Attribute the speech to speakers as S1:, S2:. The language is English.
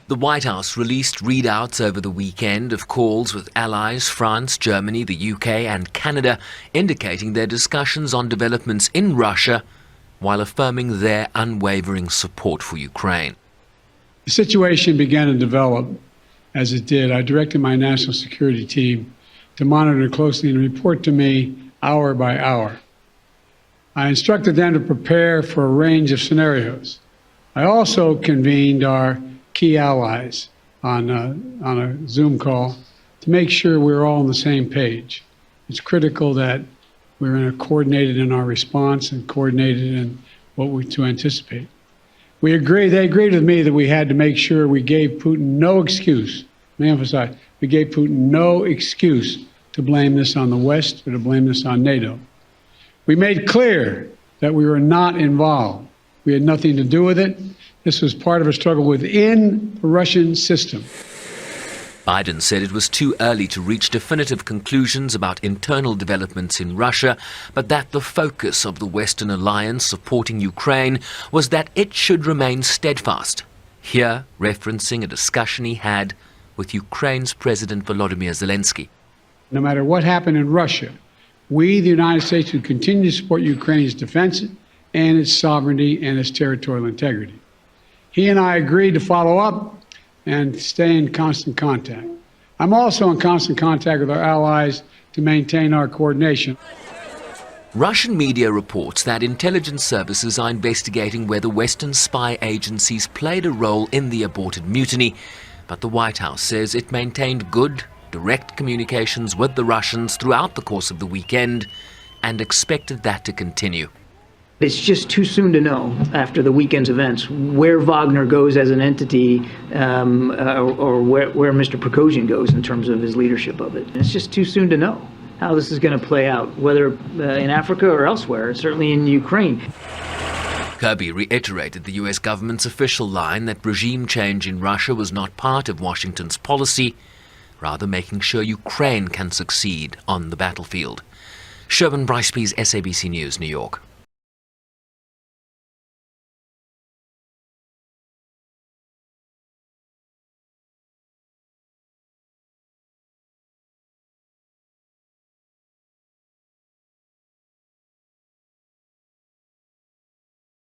S1: The White House released readouts over the weekend of calls with allies France, Germany, the UK and Canada, indicating their discussions on developments in Russia while affirming their unwavering support for Ukraine.
S2: The situation began to develop as it did. I directed my national security team to monitor closely and report to me hour by hour. I instructed them to prepare for a range of scenarios. I also convened our key allies on a Zoom call to make sure we're all on the same page. It's critical that we're coordinated in our response and coordinated in what we to anticipate. They agreed with me that we had to make sure we gave Putin no excuse. Let me emphasize, we gave Putin no excuse to blame this on the West or to blame this on NATO. We made clear that we were not involved. We had nothing to do with it. This was part of a struggle within the Russian system.
S1: Biden said it was too early to reach definitive conclusions about internal developments in Russia, but that the focus of the Western alliance supporting Ukraine was that it should remain steadfast. Here, referencing a discussion he had with Ukraine's President Volodymyr Zelensky.
S2: No matter what happened in Russia, we, the United States, would continue to support Ukraine's defense and its sovereignty and its territorial integrity. He and I agreed to follow up and stay in constant contact. I'm also in constant contact with our allies to maintain our coordination.
S1: Russian media reports that intelligence services are investigating whether Western spy agencies played a role in the aborted mutiny, but the White House says it maintained good, direct communications with the Russians throughout the course of the weekend and expected that to continue.
S3: It's just too soon to know, after the weekend's events, where Wagner goes as an entity or where Mr. Prigozhin goes in terms of his leadership of it. It's just too soon to know how this is going to play out, whether in Africa or elsewhere, certainly in Ukraine.
S1: Kirby reiterated the US government's official line that regime change in Russia was not part of Washington's policy, rather making sure Ukraine can succeed on the battlefield. Sherwin Bryce-Pease, SABC News, New York.